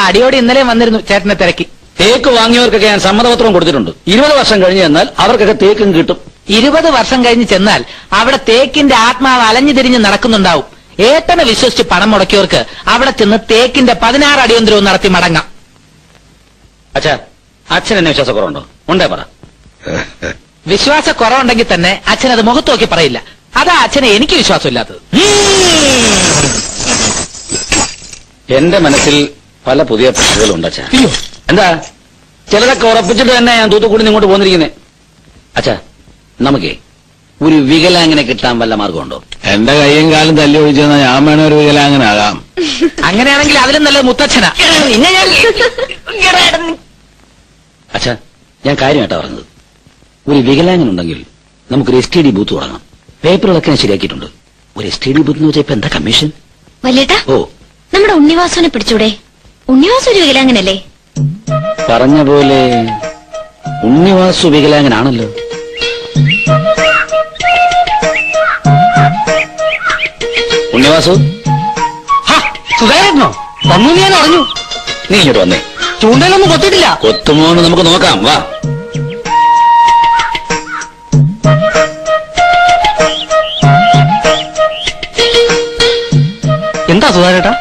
അടിയോടെ ഇന്നലെ വന്നിരുന്നു ചേട്ടനെ തിരക്കി. തേക്ക് വാങ്ങിയവർക്കൊക്കെ ഞാൻ സമ്മതപത്രം കൊടുത്തിട്ടുണ്ട്. 20 വർഷം കഴിഞ്ഞ് ചെന്നാൽ അവർക്കൊക്കെ തേക്കും കിട്ടും. 20 വർഷം കഴിഞ്ഞ് ചെന്നാൽ അവിടെ തേക്കിന്റെ ആത്മാവ് അലഞ്ഞു തിരിഞ്ഞ് നടക്കുന്നുണ്ടാവും. ഏട്ടനെ വിശ്വസിച്ച് പണം മുടക്കിയവർക്ക് അവിടെ ചെന്ന് തേക്കിന്റെ 16 അടിയന്തരവും നടത്തി മടങ്ങാം. അച്ഛാ, അച്ഛൻ എന്നെ വിശ്വാസക്കുറവുണ്ടോ? ഉണ്ടേ പറ. വിശ്വാസ കുറവുണ്ടെങ്കിൽ തന്നെ അച്ഛൻ അത് മുഖത്ത് നോക്കി പറയില്ല. അതാ അച്ഛനെ എനിക്ക് വിശ്വാസമില്ലാത്തത്. എന്റെ മനസ്സിൽ പല പുതിയ പദ്ധതികളുണ്ട് അച്ഛാ. എന്താ ചിലതൊക്കെ ഉറപ്പിച്ചിട്ട് തന്നെ ഞാൻ തൂത്തുകൂടി ഇങ്ങോട്ട് പോന്നിരിക്കുന്നേ. അച്ഛാ, നമുക്കേ ഒരു വികലാംഗനെ കിട്ടാൻ വല്ല മാർഗമുണ്ടോ? എന്റെ കയ്യും കാലം തല്ലി ഒഴിച്ചെന്നാ ഞാൻ വേണേ ഒരു വികലാംഗനാകാം. അങ്ങനെയാണെങ്കിൽ അതിലും നല്ലത് മുത്തച്ഛനാ. അച്ഛാ, ഞാൻ കാര്യമായിട്ടാ പറഞ്ഞത്. ഒരു വികലാംഗനുണ്ടെങ്കിൽ നമുക്കൊരു STD ബൂത്ത് തുടങ്ങാം. പേപ്പറുകളൊക്കെ ഞാൻ ശരിയാക്കിയിട്ടുണ്ട്. ഒരു STD ബൂത്ത് എന്ന് വെച്ചാൽ ഇപ്പൊ എന്താ കമ്മീഷൻ? വലിയേട്ടാ, ഓ, നമ്മുടെ ഉണ്ണിവാസുവിനെ പിടിച്ചൂടെ? ഉണ്ണിവാസു ഒരു വികലാംഗനല്ലേ? പറഞ്ഞ പോലെ ഉണ്ണിവാസു വികലാംഗനാണല്ലോ. ഉണ്ണിവാസു സുഖമായിരുന്നോ? വന്നു ഞാൻ അറിഞ്ഞു. നീ ഇങ്ങോട്ട് വന്നേ. ചൂണ്ടയിലൊന്നും കൊത്തിട്ടില്ല. കൊത്തുമോന്ന് നമുക്ക് നോക്കാം, വാ. എന്താ സുധാരേട്ടാ?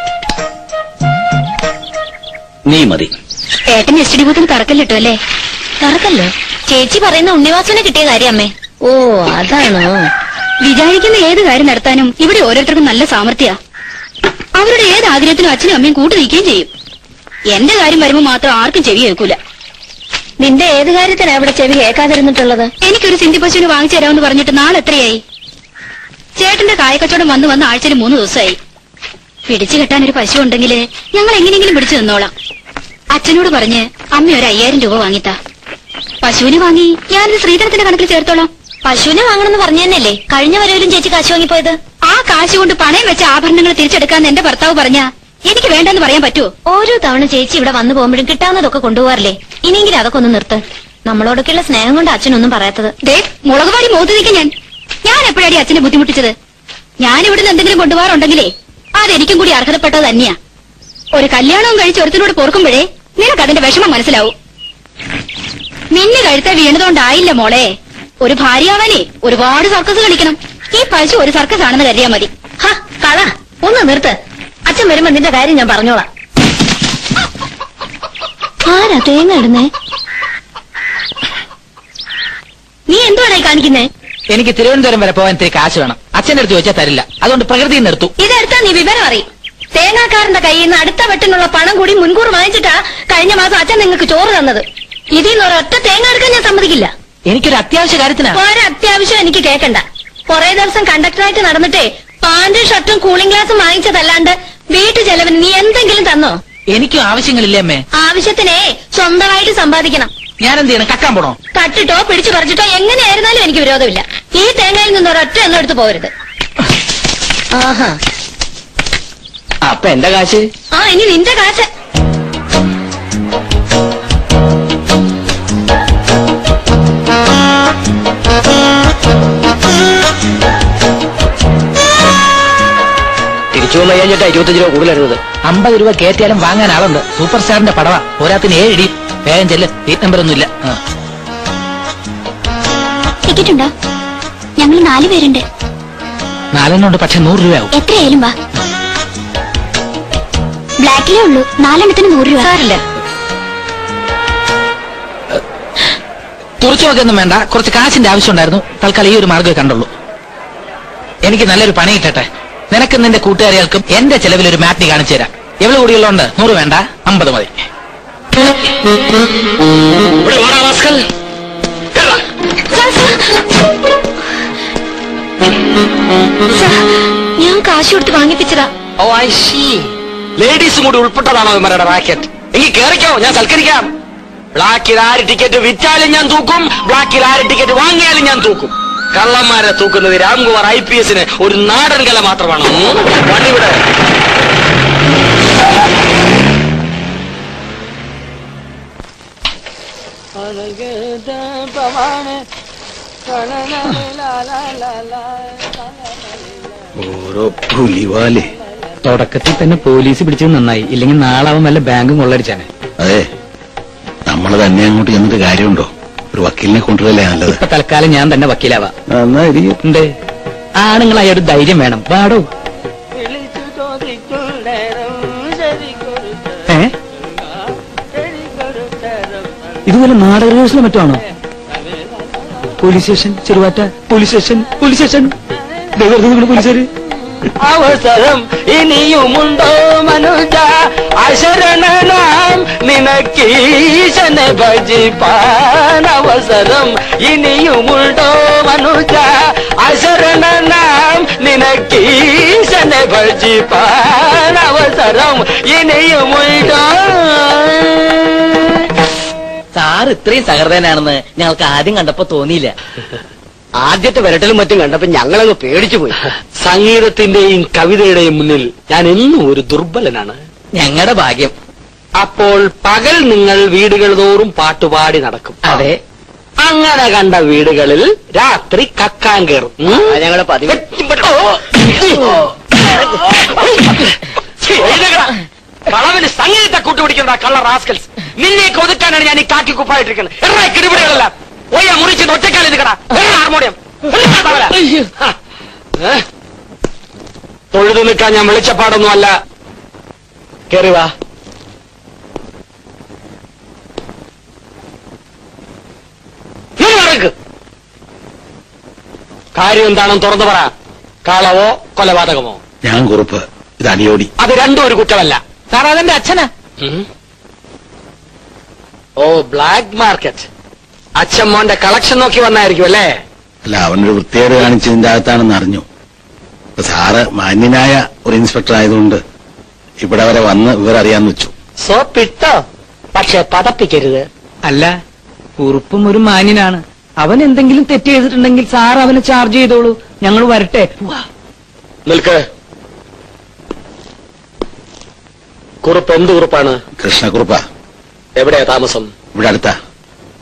നീ മതി. ഏട്ടൻ STD ബൂത്തിന് തറക്കല്ലിട്ടു അല്ലേ? തറക്കല്ലോ? ചേച്ചി പറയുന്ന ഉണ്ണിവാസുവിനെ കിട്ടിയ കാര്യം അമ്മേ. ഓ, അതാണോ? വിചാരിക്കുന്ന ഏത് കാര്യം നടത്താനും ഇവിടെ ഓരോരുത്തർക്കും നല്ല സാമർഥ്യ. അവരുടെ ഏത് ആഗ്രഹത്തിനും അച്ഛനും അമ്മയും കൂട്ടു നിൽക്കുകയും ചെയ്യും. എന്റെ കാര്യം വരുമ്പോ മാത്രം ആർക്കും ചെവി കേൾക്കൂല. നിന്റെ ഏത് കാര്യത്തിനാ ഇവിടെ ചെവി കേൾക്കാതിരുന്നിട്ടുള്ളത്? എനിക്കൊരു സിന്ധി പശുവിന് വാങ്ങിച്ചു തരാമെന്ന് പറഞ്ഞിട്ട് നാളെ എത്രയായി? ചേട്ടന്റെ കായക്കച്ചവടം വന്ന് ആഴ്ചയിൽ 3 ദിവസമായി. പിടിച്ചു കെട്ടാൻ ഒരു പശു ഉണ്ടെങ്കിൽ ഞങ്ങൾ എങ്ങനെയെങ്കിലും പിടിച്ചു നിന്നോളാം. അച്ഛനോട് പറഞ്ഞ് അമ്മ ഒരു 5000 രൂപ വാങ്ങിത്താ. പശുവിനെ വാങ്ങി ഞാനൊരു ശ്രീധരത്തിന്റെ കണക്കിൽ ചേർത്തോളാം. പശുവിനെ വാങ്ങണമെന്ന് പറഞ്ഞു തന്നെയല്ലേ കഴിഞ്ഞ വരവിലും ചേച്ചി കാശ് വാങ്ങിപ്പോയത്? ആ കാശ് കൊണ്ട് പണയം വെച്ച ആഭരണങ്ങൾ തിരിച്ചെടുക്കാന്ന് എന്റെ ഭർത്താവ് പറഞ്ഞ എനിക്ക് വേണ്ടെന്ന് പറയാൻ പറ്റുമോ? ഓരോ തവണ ചേച്ചി ഇവിടെ വന്നു പോകുമ്പോഴും കിട്ടാവുന്നതൊക്കെ കൊണ്ടുപോകാറില്ലേ? ഇനിയെങ്കിലും അതൊക്കെ ഒന്ന് നിർത്ത്. നമ്മളോടൊക്കെയുള്ള സ്നേഹം കൊണ്ട് അച്ഛനൊന്നും പറയാത്തത്. മുളക് വാരി മോതിരിക്കും ഞാൻ എപ്പോഴാടി അച്ഛനെ ബുദ്ധിമുട്ടിച്ചത്? ഞാൻ ഇവിടുന്ന് എന്തെങ്കിലും കൊണ്ടുപോകാറുണ്ടെങ്കിലേ അതെനിക്കും കൂടി അർഹതപ്പെട്ടത് തന്നെയാ. ഒരു കല്യാണവും കഴിച്ച് ഒരുത്തിനോട് പോർക്കുമ്പോഴേ നിനക്ക് അതിന്റെ വിഷമം മനസ്സിലാവും. നിന്നെ കഴുത്ത വീണതുകൊണ്ടായില്ല മോളെ. ഒരു ഭാര്യയാവാനേ ഒരുപാട് സർക്കസ് കളിക്കണം. ഈ പശു ഒരു സർക്കസ് ആണെന്ന് കരുതിയാ മതി. കള ഒന്ന് നിർത്ത്. അച്ഛൻ വരുമ്പോ നിന്റെ കാര്യം ഞാൻ പറഞ്ഞോളാം. ആരാ തേങ്ങ ഇടുന്നേ? നീ എന്തുവാണായി കാണിക്കുന്നേ? എനിക്ക് തിരുവനന്തപുരം വരെ പോകാൻ ഇത്തിരി കാശ് വേണം. അച്ഛൻ്റെ അടുത്ത് ചോദിച്ചാൽ തരില്ല. അതുകൊണ്ട് പ്രകൃതി നിർത്തും. ഇതെടുത്താ നീ വിവരം അറിയും. തേങ്ങാക്കാരന്റെ കയ്യിൽ നിന്ന് അടുത്ത വെട്ടിനുള്ള പണം കൂടി മുൻകൂർ വാങ്ങിച്ചിട്ടാ കഴിഞ്ഞ മാസം അച്ഛൻ നിങ്ങൾക്ക് ചോറ് തന്നത്. ഇതിൽ നിന്ന് ഒരൊറ്റ തേങ്ങ എടുക്കാൻ ഞാൻ സമ്മതിക്കില്ല. എനിക്കൊരു അത്യാവശ്യ കാര്യത്തിനാ. ഒരത്യാവശ്യം എനിക്ക് കേൾക്കണ്ട. കുറെ ദിവസം കണ്ടക്ടറായിട്ട് നടന്നിട്ടേ പാന്റും ഷർട്ടും കൂളിംഗ് ഗ്ലാസും വാങ്ങിച്ചതല്ലാണ്ട് വീട്ടു ചെലവിന് നീ എന്തെങ്കിലും തന്നോ? എനിക്കും ആവശ്യങ്ങളില്ലേ അമ്മേ? ആവശ്യത്തിനേ സ്വന്തമായിട്ട് സമ്പാദിക്കണം. ഞാനെന്ത് ചെയ്യണം? കക്കാൻ പോണോ? തട്ടിട്ടോ പിടിച്ചു പറിച്ചിട്ടോ എങ്ങനെയായിരുന്നാലും എനിക്ക് വിരോധമില്ല. ഈ തേങ്ങയിൽ നിന്ന് ഒരൊറ്റ എണ്ണം എടുത്ത് പോകരുത്. ആഹാ, അപ്പൊ എന്റെ കാശ്? ഇനി നിന്റെ കാശ്. തിരിച്ചു വന്നു കഴിഞ്ഞിട്ട് 25 രൂപ കൂടുതലായിരുന്നത്. 50 രൂപ കയറ്റിയാലും വാങ്ങാൻ ആളുണ്ട്. സൂപ്പർ സ്റ്റാറിന്റെ പടവാ. പോരാത്തിന് 7 ഇടി. വേഗം ചെല്ല്. സീറ്റ് നമ്പർ ഒന്നുമില്ല. ടിക്കറ്റ് ഉണ്ടോ? ഞങ്ങൾ 4 പേരുണ്ട്. 4 ഉണ്ട്. പക്ഷെ 100 രൂപയാവും. എത്രയായാലും വാ. ബ്ലാക്കിലേ ഉള്ളൂ. 4 എണ്ണത്തിന് 100 രൂപ. സാറില്ല. തുറച്ചു നോക്കൊന്നും വേണ്ട. കുറച്ച് കാശിന്റെ ആവശ്യം ഉണ്ടായിരുന്നു. തൽക്കാലം ഈ ഒരു മാർഗ്ഗമേ കണ്ടുള്ളൂ. എനിക്ക് നല്ലൊരു പണി കിട്ടട്ടെ. നിനക്കും നിന്റെ കൂട്ടുകാരികൾക്കും എന്റെ ചെലവിൽ ഒരു മാറ്റി കാണിച്ചു തരാം. എവിടെ കൂടിയുള്ളതുകൊണ്ട് 100 വേണ്ട, 50 മതി. ഞാൻ കാശ് കൊടുത്ത് വാങ്ങിപ്പിച്ചതാ. ഓ, ഐ സീ. ലേഡീസും കൂടി ഉൾപ്പെട്ടതാണോ ഇവരുടെ റാക്കറ്റ്? എങ്കിൽ കേറിക്കോ, ഞാൻ സൽക്കരിക്കാം. ബ്ലാക്കിൽ 6 ടിക്കറ്റ് വിറ്റാലും ഞാൻ തൂക്കും. ബ്ലാക്കിൽ 6 ടിക്കറ്റ് വാങ്ങിയാലും ഞാൻ തൂക്കും. കള്ളന്മാരെ തൂക്കുന്നത് രാംകുമാർ IPS ഒരു നാടൻ കല മാത്രമാണ്. വണ്ടിവിടെ. ഓരോ പുലിവാല് തുടക്കത്തിൽ തന്നെ പോലീസ് പിടിച്ചത് നന്നായി, ഇല്ലെങ്കിൽ നാളെ അവൻ വല്ല ബാങ്കും കൊള്ളടിച്ചാനെ. അതെ, നമ്മള് തന്നെ അങ്ങോട്ട് ചെന്നിട്ട് കാര്യമുണ്ടോ? ഒരു വക്കീലിനെ കൊണ്ടുവരല്ലേ നല്ലത്. ഇപ്പൊ തൽക്കാലം ഞാൻ തന്നെ വക്കീലാവാ. നന്നായിരിക്കും. ഉണ്ട്, ആണുങ്ങളായ ഒരു ധൈര്യം വേണം. പാടോ. ഇതുപോലെ നാടക റിഹേഴ്സലും മറ്റാണോ? Police station, Cheruvatta police station, police station. പോലീസുകാര് അവസരം ഇനിയുമുണ്ടോ മനുജ, അശരണനാം നിനക്കീശനെ ഭജിപ്പാൻ. അവസരം ഇനിയുമുണ്ടോ മനുജ, അശരണനാം നിനക്കീശനെ ഭജിപ്പാൻ. അവസരം ഇനിയുമുണ്ടോ. സാർ ഇത്രയും സഹൃദയനാണെന്ന് ഞങ്ങൾക്ക് ആദ്യം കണ്ടപ്പോ തോന്നിയില്ല. ആദ്യത്തെ വരട്ടലും മറ്റും കണ്ടപ്പോ ഞങ്ങളങ്ങ് പേടിച്ചു പോയി. സംഗീതത്തിന്റെയും കവിതയുടെയും മുന്നിൽ ഞാൻ എന്നും ഒരു ദുർബലനാണ്. ഞങ്ങളുടെ ഭാഗ്യം. അപ്പോൾ പകൽ നിങ്ങൾ വീടുകൾ തോറും പാട്ടുപാടി നടക്കും. അതെ, അങ്ങനെ കണ്ട വീടുകളിൽ രാത്രി കക്കാൻ കയറും. ഞങ്ങളുടെ പതിവ്. കളവിന് സംഗീതത്തെ കൂട്ടുപിടിക്കുന്ന കള്ള റാസ്കൽസ്. നിന്നെ ഒതുക്കാനാണ് ഞാൻ ഈ കാക്കി കുപ്പായിട്ടിരിക്കുന്നത്. കിടിപിടികളെല്ലാം ഒയ്യ മുറിച്ച് ഒറ്റക്കാലിൽ നിൽക്കടാ. ഹാർമോണിയം തൊഴുതു നിൽക്കാൻ ഞാൻ വെളിച്ചപ്പാടൊന്നും അല്ല. കേറി വാ. കാര്യം എന്താണെന്ന് തുറന്നു പറ. കളവോ കൊലപാതകമോ? ഞാൻ കുറുപ്പ്, ഇത് അടിയോടി. അത് രണ്ടും ഒരു കുറ്റമല്ല. സാർ അതെന്റെ അച്ഛനാ. ഓ, ബ്ലാക്ക് മാർക്കറ്റ്. അച്ഛൻ മോന്റെ കളക്ഷൻ നോക്കി വന്നായിരിക്കും അല്ലേ? അല്ല, അവനൊരു വൃത്തികേട് കാണിച്ചതിന്റെ അകത്താണെന്ന് അറിഞ്ഞു. അപ്പൊ സാറ് മാന്യനായ ഒരു ഇൻസ്പെക്ടർ ആയതുകൊണ്ട് ഇവിടെ വരെ വന്ന് വിവരറിയാന്ന് വെച്ചു. സോപ്പിട്ടോ, പക്ഷെ പതപ്പിക്കരുത്. അല്ല, കുറുപ്പും ഒരു മാന്യനാണ്. അവൻ എന്തെങ്കിലും തെറ്റ് ചെയ്തിട്ടുണ്ടെങ്കിൽ സാർ അവനെ ചാർജ് ചെയ്തോളൂ. ഞങ്ങൾ വരട്ടെ. നിൽക്ക്. കുറുപ്പ് എന്ത് കുറുപ്പാണ്? കൃഷ്ണക്കുറുപ്പാ. എവിടെയാ താമസം? ഇവിടെ അടുത്താ.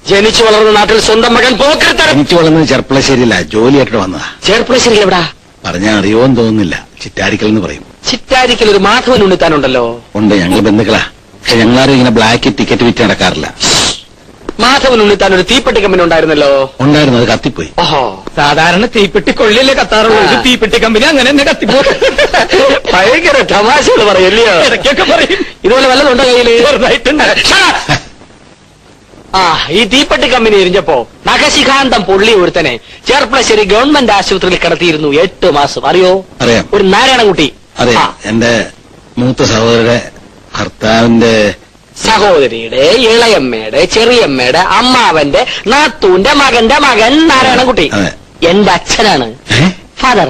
ജനിച്ചു വളർന്ന നാട്ടിൽ സ്വന്തം മകൻ പോക്കരുത്തരം. എനിക്ക് വളർന്നത് ചെർപ്പളശ്ശേരിയില്ല, ജോലിയായിട്ട് വന്നതാ. ചേർപ്പളശ്ശേരി എവിടാ? പറഞ്ഞാൽ അറിയോന്ന് തോന്നുന്നില്ല. ചിറ്റാരിക്കൽ എന്ന് പറയും. ചിറ്റാരിക്കൽ ഒരു മാധവൻ ഉണ്ണിത്താനുണ്ടല്ലോ. ഉണ്ട്, ഞങ്ങൾ ബന്ധുക്കളാ. പക്ഷെ ഞങ്ങളാരും ഇങ്ങനെ ബ്ലാക്ക് ടിക്കറ്റ് വിറ്റ് നടക്കാറില്ല. മാധവൻ ഉണ്ണിത്താൻ ഒരു തീപ്പെട്ടി കമ്പനി ഉണ്ടായിരുന്നല്ലോ. ഉണ്ടായിരുന്നു, അത് കത്തിപ്പോയി. ഓഹോ, സാധാരണ തീപ്പെട്ടി കൊള്ളിയല്ലേ കത്താറുള്ളൂ. ഇത് തീപ്പെട്ടി കമ്പനി അങ്ങനെ തന്നെ കത്തിപ്പോയി. ഭയങ്കര തമാശകൾ പറയല്ലയോ? ഇടയ്ക്കൊക്കെ പറയും. ഇതുപോലെ വല്ലതുണ്ടോ കയ്യില്? ചെറുതായിട്ടുണ്ട്. ആ, ഈ തീപ്പെട്ടി കമ്പനി എരിഞ്ഞപ്പോ നഖശിഖാന്തം പൊള്ളി ഒരുത്തനെ ചേർപ്പളശ്ശേരി ഗവൺമെന്റ് ആശുപത്രിയിൽ കിടത്തിയിരുന്നു 8 മാസം. അറിയോ? അറിയാം. ഒരു നാരായണൻകുട്ടി. അതെ, എന്റെ മൂത്ത സഹോദരന്റെ ഭർത്താവിന്റെ സഹോദരിയുടെ, ഇളയമ്മയുടെ, ചെറിയമ്മയുടെ, അമ്മാവന്റെ, നാത്തൂന്റെ മകന്റെ മകൻ നാരായണൻകുട്ടി. അതെ. എന്റെ അച്ഛനാണ്. ഫാദർ.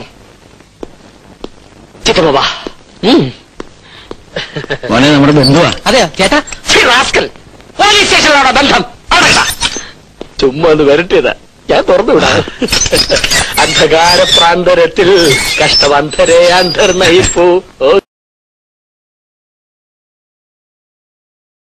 ചിറ്റപ്പ. മോനെ നമ്മുടെ ബന്ധുവാ. അതെയോ ചേട്ടാ? റാസ്കൽ. പോലീസ് സ്റ്റേഷനിലാണ് ബന്ധം. ചുമ്മാ ഒന്ന് വരട്ടിയതാ, ഞാൻ തുറന്നു വിടാം. അന്ധകാര പ്രാന്തരത്തിൽ കഷ്ടവന്ധരെ അന്ധർ നയിപ്പൂ.